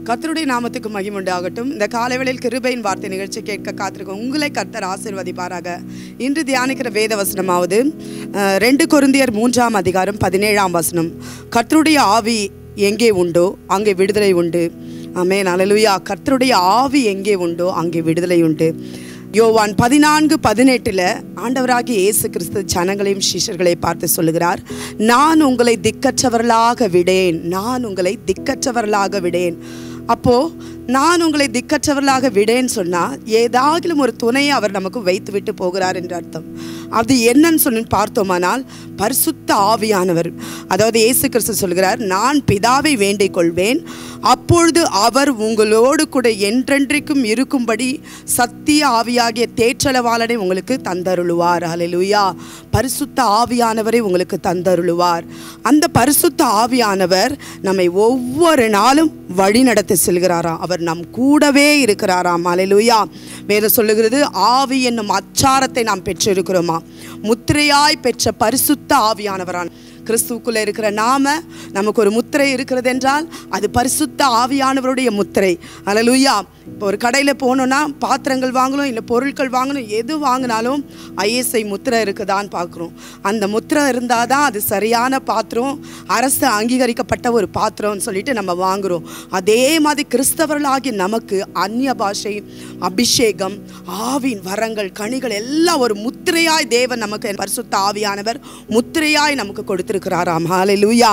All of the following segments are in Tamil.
கர்த்தருடைய நாமத்துக்கு மகிமை உண்டாகட்டும். இந்த காலைவேளையில் கிருபையின் வார்த்தை நிகழ்ச்சி கேட்க காத்திருக்கும் உங்களை கர்த்தர் ஆசீர்வதிப்பாராக. இன்று தியானிக்கிற வேத வசனமாவது 2 கொரிந்தியர் 3ஆம் அதிகாரம் 17ஆம் வசனம். கர்த்தருடைய ஆவி எங்கே உண்டோ அங்கே விடுதலை உண்டு. ஆமென், அல்லேலூயா. கர்த்தருடைய ஆவி எங்கே உண்டோ அங்கே விடுதலை உண்டு. யோவான் 14:18 ஆண்டவராகிய இயேசு கிறிஸ்து ஜனங்களையும் சீஷர்களை பார்த்து சொல்லுகிறார், நான் உங்களை திக்கற்றவர்களாக விடேன், நான் உங்களை திக்கற்றவர்களாக விடேன். அப்போது நான் உங்களை திக்கற்றவர்களாக விடேன்னு சொன்னால் ஏதாகிலும் ஒரு துணையை அவர் நமக்கு வைத்து விட்டு போகிறார் என்று அர்த்தம். அது என்னன்னு சொல்லி பார்த்தோமானால் பரிசுத்த ஆவியானவர், அதாவது இயேசு கிறிஸ்து சொல்கிறார், நான் பிதாவை வேண்டிக் கொள்வேன், அப்பொழுது அவர் உங்களோடு கூட என்றென்றைக்கும் இருக்கும்படி சத்திய ஆவியாகிய தேற்றளவாளனை உங்களுக்கு தந்தருளுவார். அல்லேலூயா. பரிசுத்த ஆவியானவரை உங்களுக்கு தந்தருளுவார். அந்த பரிசுத்த ஆவியானவர் நம்மை ஒவ்வொரு நாளும் வழி நடத்தி செல்கிறாராம். அவர் நம் கூடவே இருக்கிறாராம். அல்லேலூயா. வேதம் சொல்லுகிறது, ஆவி என்னும் அச்சாரத்தை நாம் பெற்றிருக்கிறோமா. முத்திரையாய் பெற்ற பரிசுத்த ஆவியானவரான் கிறிஸ்துவுக்குள்ளே இருக்கிற நமக்கு ஒரு முத்திரை இருக்கிறது என்றால் அது பரிசுத்த ஆவியானவருடைய முத்திரை. அல்லேலூயா. இப்போ ஒரு கடையில் போனோன்னா பாத்திரங்கள் வாங்கணும், இல்லை பொருட்கள் வாங்கணும், எது வாங்கினாலும் ISI முத்திரை இருக்குதான்னு பார்க்குறோம். அந்த முத்திரை இருந்தால் தான் அது சரியான பாத்திரம், அரசு அங்கீகரிக்கப்பட்ட ஒரு பாத்திரம்னு சொல்லிட்டு நம்ம வாங்குகிறோம். அதே மாதிரி கிறிஸ்தவர்களாகி நமக்கு அந்நிய பாஷை, அபிஷேகம், ஆவின் வரங்கள், கனிகள் எல்லாம் ஒரு முத்திரையாய் தேவன் நமக்கு பரிசுத்த ஆவியானவர் முத்திரையாய் நமக்கு கொடுத்திருக்கிறாராம். ஹல்லேலூயா.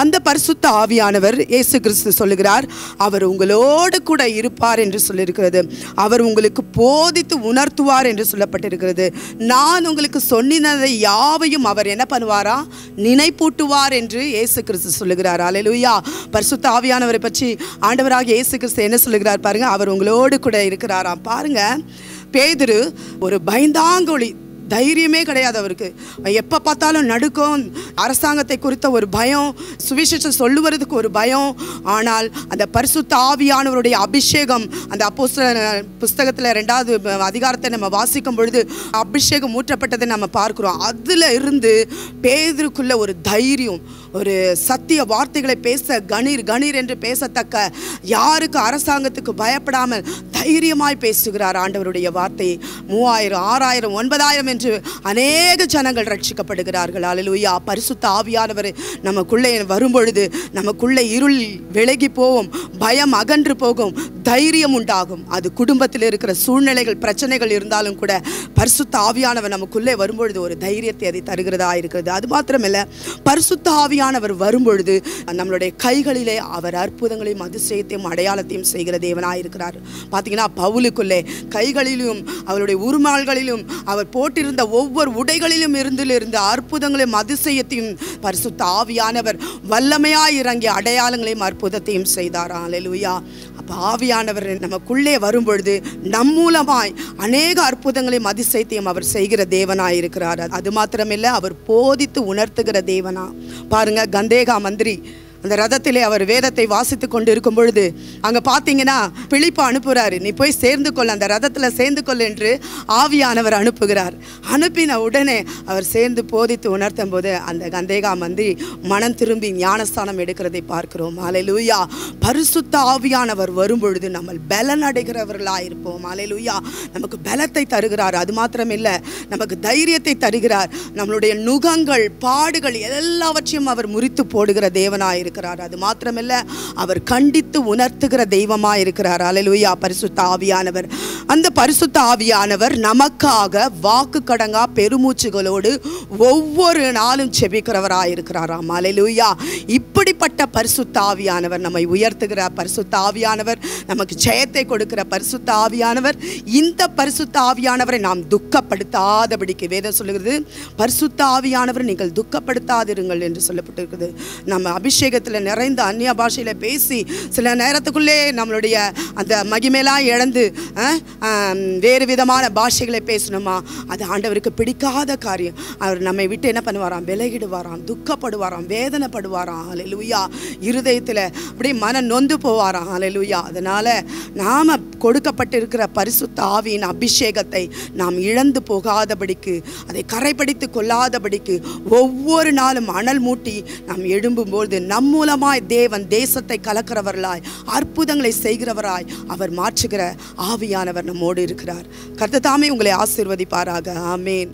அந்த பரிசுத்த ஆவியானவர் இயேசு கிறிஸ்து சொல்லுகிறார், அவர் உங்களோடு கூட இருப்பார் என்று சொல்லியிருக்கிறது. அவர் உங்களுக்கு போதித்து உணர்த்துவார் என்று சொல்லப்பட்டிருக்கிறது. நான் உங்களுக்கு சொன்னதை யாவையும் அவர் என்ன பண்ணுவாரா, நினைப்பூட்டுவார் என்று இயேசு கிறிஸ்து சொல்லுகிறார். அல்லேலூயா. பரிசுத்த ஆவியானவரை பற்றி ஆண்டவராகிய இயேசு கிறிஸ்து என்ன சொல்லுகிறார் பாருங்க, அவர் உங்களோடு கூட இருக்கிறாராம். பாருங்க, பேதுரு ஒரு பயந்தாங்கொழி, தைரியமே கிடையாது அவருக்கு. எப்போ பார்த்தாலும் நடுக்கம், அரசாங்கத்தை குறித்த ஒரு பயம், சுவிசேஷம் சொல்லுவதுக்கு ஒரு பயம். ஆனால் அந்த பரிசுத்த ஆவியானவருடைய அபிஷேகம், அந்த அப்போஸ்தலர் புஸ்தகத்தில் 2வது அதிகாரத்தை நம்ம வாசிக்கும் பொழுது அபிஷேகம் ஊற்றப்பட்டதை நம்ம பார்க்குறோம். அதில் இருந்து பேதுருக்குள்ள ஒரு தைரியம், ஒரு சத்திய வார்த்தைகளை பேச கணீர் என்று பேசத்தக்க, யாருக்கு அரசாங்கத்துக்கு பயப்படாமல் தைரியமாய் பேசுகிறார் ஆண்டவருடைய வார்த்தையை. 3000, 6000, 9000 என்று அநேக ஜனங்கள் ரட்சிக்கப்படுகிறார்கள். அல்லேலூயா. பரிசுத்த ஆவியானவர் நமக்குள்ளே வரும்பொழுது நமக்குள்ளே இருள் விலகி போகும், பயம் அகன்று போகும், தைரியம் உண்டாகும். அது குடும்பத்தில் இருக்கிற சூழ்நிலைகள், பிரச்சனைகள் இருந்தாலும் கூட பரிசுத்த ஆவியானவர் நமக்குள்ளே வரும்பொழுது ஒரு தைரியத்தை அதை தருகிறதா இருக்கிறது. அது மாத்திரமல்ல, பரிசுத்த ஆவியானவர் வரும்பொழுது நம்மளுடைய கைகளிலே அவர் அற்புதங்களையும் அதிசயத்தையும் அடையாளத்தையும் செய்கிற தேவனாயிருக்கிறார். பார்த்தீங்கன்னா, பவுலுக்குள்ளே கைகளிலும் அவருடைய உருமால்களிலும் அவர் போட்டிருந்த ஒவ்வொரு உடைகளிலும் இருந்த அற்புதங்களையும் அதிசயத்தையும் பரிசுத்த ஆவியானவர் வல்லமையாய் இறங்கி அடையாளங்களையும் அற்புதத்தையும் செய்தார். அல்லேலூயா. அப்போ ஆவியானவர் நமக்குள்ளே வரும்பொழுது நம் மூலமாய் அநேக அற்புதங்களையும் அதிசயத்தையும் அவர் செய்கிற தேவனாய் இருக்கிறார். அது மாத்திரமில்லை, அவர் போதித்து உணர்த்துகிற தேவனா. பாருங்க, கந்தேகா மந்திரி அந்த ரதத்திலே அவர் வேதத்தை வாசித்து கொண்டு இருக்கும் பொழுது அங்கே பார்த்தீங்கன்னா பிலிப்பை அனுப்புகிறாரு, நீ போய் சேர்ந்து கொள், அந்த ரதத்தில் சேர்ந்து கொள் என்று ஆவியானவர் அனுப்புகிறார். அனுப்பின உடனே அவர் சேர்ந்து போதித்து உணர்த்தும் போது அந்த கந்தேகா மந்திரி மனம் திரும்பி ஞானஸ்தானம் எடுக்கிறதை பார்க்கிறோம். அல்லேலூயா. பரிசுத்த ஆவியானவர் வரும்பொழுது நம்ம பலன் அடைகிறவர்களாக இருப்போம். அல்லேலூயா. நமக்கு பலத்தை தருகிறார். அது மாத்திரம் இல்லை, நமக்கு தைரியத்தை தருகிறார். நம்மளுடைய நுகங்கள், பாடுகள் எல்லாவற்றையும் அவர் முறித்து போடுகிற தேவனாய் இருக்கிறார். அது மாத்திரமல்ல, அவர் கண்டித்து உணர்த்துகிற தெய்வமா இருக்கிறார். அல்லேலூயா. பரிசுத்த ஆவியானவர், அந்த பரிசுத்த ஆவியானவர் நமக்காக வாக்கு கடங்கா பெருமூச்சுகளோடு ஒவ்வொரு நாளும் செபிக்கிறவராய் இருக்கிறாராம். அல்லேலூயா. இப்படிப்பட்ட பரிசுத்த ஆவியானவர் நம்மை உயர்த்துகிற பரிசுத்த ஆவியானவர், நமக்கு ஜெயத்தை கொடுக்கிற பரிசுத்த ஆவியானவர். இந்த பரிசுத்த ஆவியானவரை நாம் துக்கப்படுத்தாதபடிக்கு வேதம் சொல்லுகிறது, பரிசுத்த ஆவியானவரை நீங்கள் துக்கப்படுத்தாதிருங்கள் என்று சொல்லப்பட்டிருக்கிறது. நம்ம அபிஷேக நிறைந்த அந்நிய பாஷையில பேசி சில நேரத்துக்குள்ளே நம்மளுடைய அந்த மகிமையெல்லாம் இழந்து வேறு விதமான பாஷைகளை பேசணுமா, அது ஆண்டவருக்கு பிடிக்காத காரியம். அவர் நம்மை விட்டு என்ன பண்ணுவாராம், விலகிடுவாராம், துக்கப்படுவாராம், வேதனைப்படுவாராம். அல்லேலூயா. இருதயத்தில் அப்படியே மன நொந்து போவாராம். அல்லேலூயா. அதனால நாம கொடுக்கப்பட்டிருக்கிற பரிசுத்த ஆவியின் அபிஷேகத்தை நாம் இழந்து போகாதபடிக்கு, அதை கரைப்படுத்தி கொள்ளாதபடிக்கு ஒவ்வொரு நாளும் அனல் மூட்டி நாம் எழும்பும்போது நம் நம் மூலமாய் தேவன் தேசத்தை கலக்கிறவர்களாய் அற்புதங்களை செய்கிறவராய் அவர் மாற்றுகிற ஆவியானவர் நம்மோடு இருக்கிறார். கர்த்தர் தாமே உங்களை ஆசீர்வதிப்பாராக. ஆமேன்.